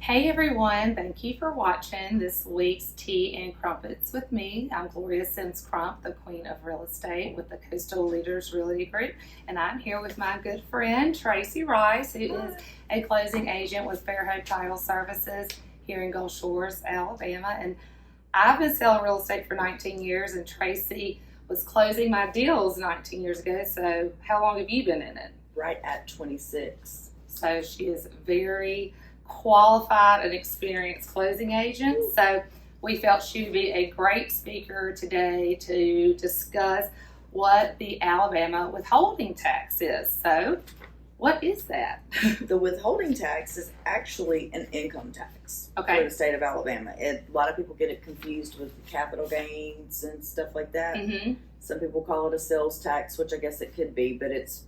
Hey everyone, thank you for watching this week's Tea and Crumpets with me. I'm Gloria Sims Crump, the Queen of Real Estate with the Coastal Leaders Realty Group, and I'm here with my good friend Tracy Rice, who is a closing agent with Fairhope Title Services here in Gulf Shores, Alabama. And I've been selling real estate for 19 years, and Tracy was closing my deals 19 years ago. So how long have you been in it? Right at 26. So she is very qualified and experienced closing agent. So we felt she would be a great speaker today to discuss what the Alabama withholding tax is. So what is that? The withholding tax is actually an income tax for Okay. the state of Alabama. A lot of people get it confused with capital gains and stuff like that. Mm-hmm. Some people call it a sales tax, which I guess it could be, but it's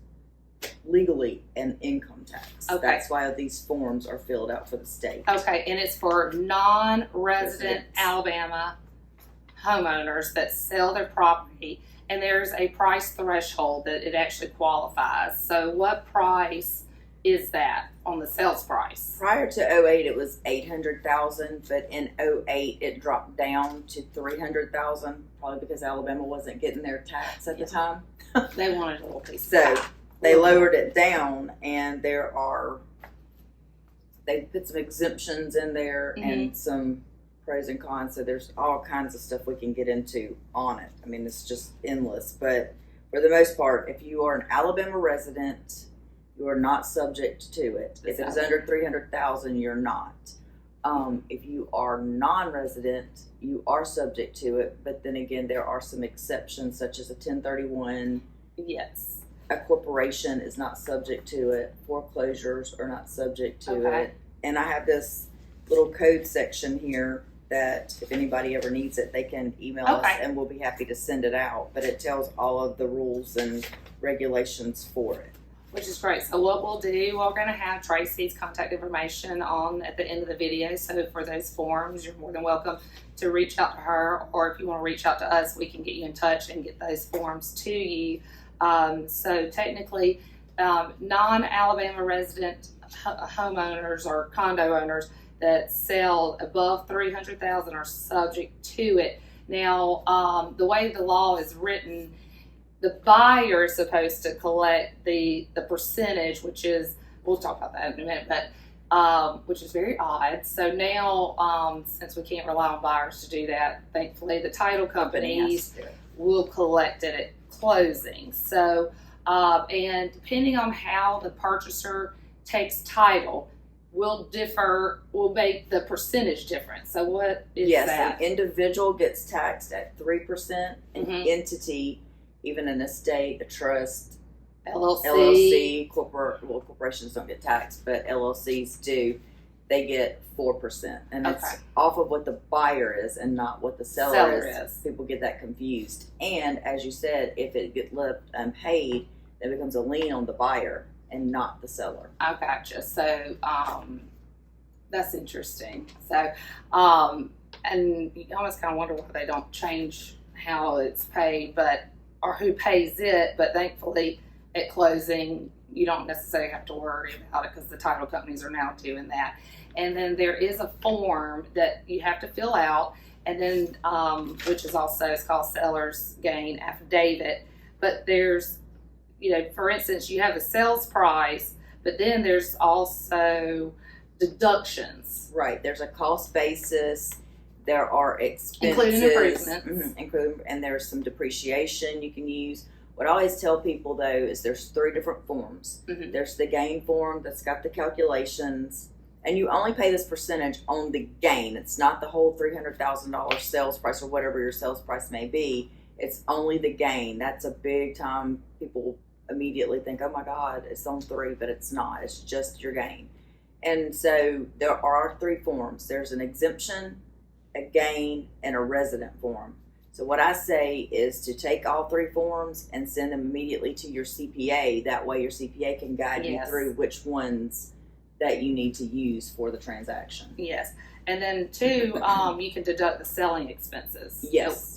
legally an income tax. Okay. That's why these forms are filled out for the state. Okay, and it's for non-resident Residents. Alabama homeowners that sell their property, and there's a price threshold that it actually qualifies. So what price is that on the sales price? Prior to '08, it was $800,000, but in '08 it dropped down to $300,000, probably because Alabama wasn't getting their tax at the time. They wanted a little piece. So they lowered it down, and they put some exemptions in there and some pros and cons. So there's all kinds of stuff we can get into on it. I mean, it's just endless. But for the most part, if you are an Alabama resident, you are not subject to it. If it's under $300,000, you're not. If you are non-resident, you are subject to it. But then again, there are some exceptions, such as a 1031. Yes. A corporation is not subject to it. Foreclosures are not subject to Okay. it. And I have this little code section here that if anybody ever needs it, they can email us Okay. and we'll be happy to send it out. But it tells all of the rules and regulations for it. Which is great. So what we'll do, we're going to have Tracy's contact information on at the end of the video. So for those forms, you're more than welcome to reach out to her, or if you want to reach out to us, we can get you in touch and get those forms to you. So technically, non-Alabama resident homeowners or condo owners that sell above $300,000 are subject to it. Now, the way the law is written, the buyer is supposed to collect the percentage, which is, we'll talk about that in a minute, but which is very odd. So now, since we can't rely on buyers to do that, thankfully the title companies will collect it at closing. So, and depending on how the purchaser takes title, will make the percentage difference. So what is yes, that? an individual gets taxed at 3%. An entity, even an estate, a trust, LLC, corporations don't get taxed, but LLCs do. They get 4%, and it's off of what the buyer is and not what the seller is. People get that confused. And as you said, if it gets left unpaid, it becomes a lien on the buyer and not the seller. I gotcha. So that's interesting. So and you almost kind of wonder why they don't change how it's paid, or who pays it. But thankfully, at closing, you don't necessarily have to worry about it because the title companies are now doing that. And then there is a form that you have to fill out, and then which is also, it's called seller's gain affidavit. But there's, for instance, you have a sales price, but then there's also deductions. Right. There's a cost basis. There are expenses, including improvements, and there's some depreciation you can use. What I always tell people, though, is there's 3 different forms. There's the gain form that's got the calculations, and you only pay this percentage on the gain. It's not the whole $300,000 sales price or whatever your sales price may be. It's only the gain. That's a big time. People immediately think, oh my God, it's on 3, but it's not. It's just your gain. And so there are 3 forms. There's an exemption, a gain, and a resident form. So what I say is to take all 3 forms and send them immediately to your CPA. That way your CPA can guide you through which ones that you need to use for the transaction. Yes. And then 2, you can deduct the selling expenses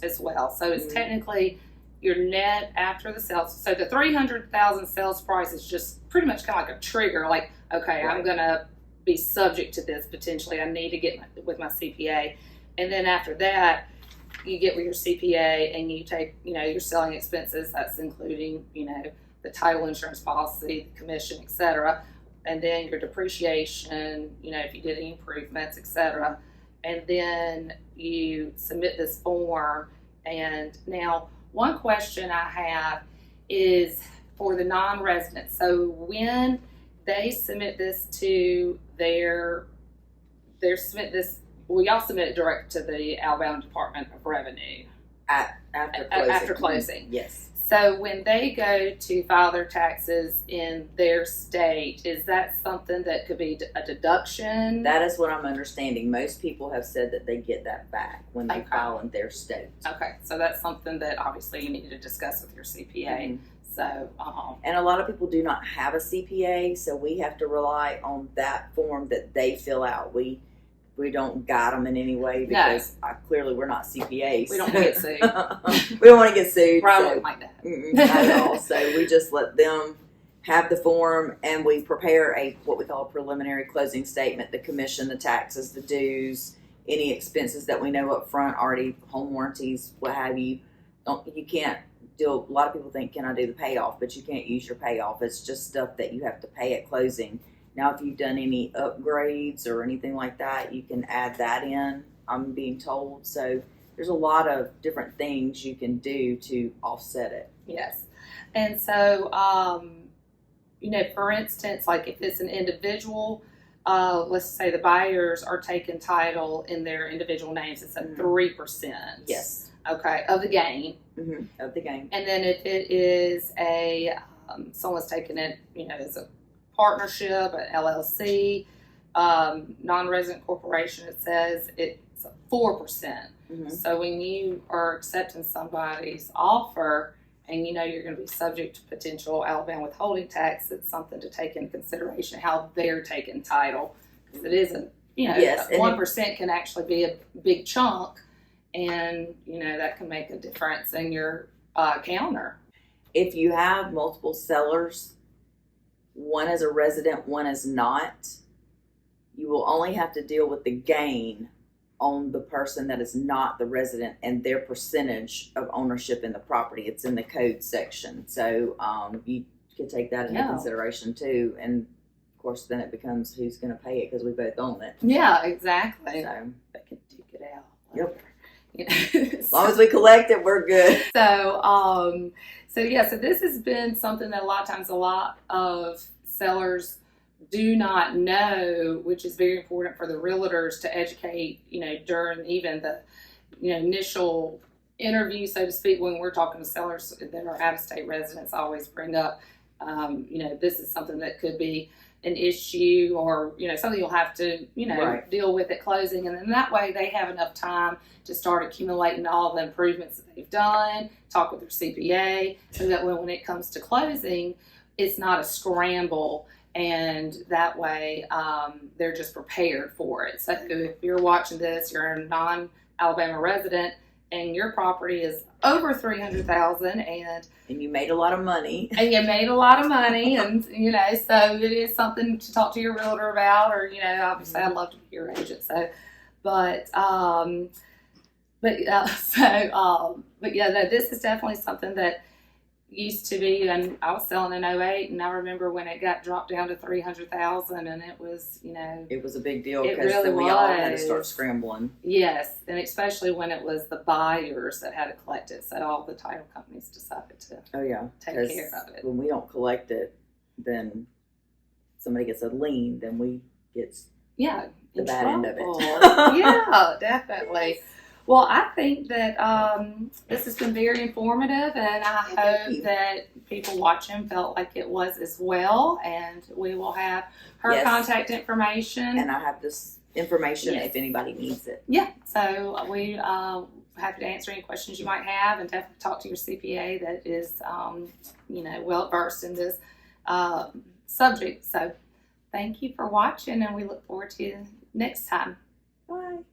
as well. So it's technically your net after the sales. So the $300,000 sales price is just pretty much kind of like a trigger. Like, okay, I'm going to be subject to this potentially. I need to get with my CPA. And then after that, you get with your CPA and you take, your selling expenses. That's including, the title insurance policy, the commission, etc. And then your depreciation, if you did any improvements, etc. And then you submit this form. And now, one question I have is for the non-residents. So when they submit this to y'all submit it direct to the Alabama Department of Revenue After closing. Yes. So when they go to file their taxes in their state, is that something that could be a deduction? That is what I'm understanding. Most people have said that they get that back when they file in their state. Okay, so that's something that obviously you need to discuss with your CPA. Mm-hmm. So, and a lot of people do not have a CPA, so we have to rely on that form that they fill out. We don't guide them in any way because clearly we're not CPAs. We don't want to get sued. We don't want to get sued. Probably like that. Not at all. So we just let them have the form, and we prepare what we call a preliminary closing statement: the commission, the taxes, the dues, any expenses that we know up front, already home warranties, what have you. You can't do. A lot of people think, "Can I do the payoff?" But you can't use your payoff. It's just stuff that you have to pay at closing. Now, if you've done any upgrades or anything like that, you can add that in, I'm being told. So there's a lot of different things you can do to offset it. Yes. And so, for instance, like if it's an individual, let's say the buyers are taking title in their individual names, it's a 3%. Yes. Okay, of the gain. Mm-hmm. Of the gain. And then if it is someone's taking it, as a partnership, an LLC, non-resident corporation, it says it's 4%. Mm-hmm. So when you are accepting somebody's offer and you're going to be subject to potential Alabama withholding tax, it's something to take into consideration how they're taking title. Because it isn't, yes, 1% can actually be a big chunk, and that can make a difference in your counter. If you have multiple sellers, one is a resident, one is not, you will only have to deal with the gain on the person that is not the resident and their percentage of ownership in the property. It's in the code section. So you can take that into consideration too. And of course, then it becomes who's going to pay it because we both own it. Yeah, exactly. So they can duke it out. Yep. As long as we collect it, we're good. So this has been something that a lot of sellers do not know, which is very important for the realtors to educate, during even the, initial interview, so to speak, when we're talking to sellers that are out-of-state residents. I always bring up, this is something that could be an issue or, something you'll have to, deal with at closing. And then that way they have enough time to start accumulating all the improvements that they've done, talk with their CPA, so that when it comes to closing, it's not a scramble. And that way they're just prepared for it. So if you're watching this, you're a non-Alabama resident, and your property is over $300,000 and you made a lot of money. And so it is something to talk to your realtor about, or obviously I'd love to be your agent. So, this is definitely something that used to be, and I was selling in 2008, and I remember when it got dropped down to $300,000, and it was, it was a big deal because really we all had to start scrambling. Yes, and especially when it was the buyers that had to collect it, so all the title companies decided to take care of it. When we don't collect it, then somebody gets a lien, then we get the bad end of it. Yeah, definitely. Well, I think that this has been very informative, and I hope that people watching felt like it was as well. And we will have her contact information. And I have this information if anybody needs it. Yeah, so we happy to answer any questions you might have, and definitely talk to your CPA that is, well versed in this subject. So thank you for watching, and we look forward to next time. Bye.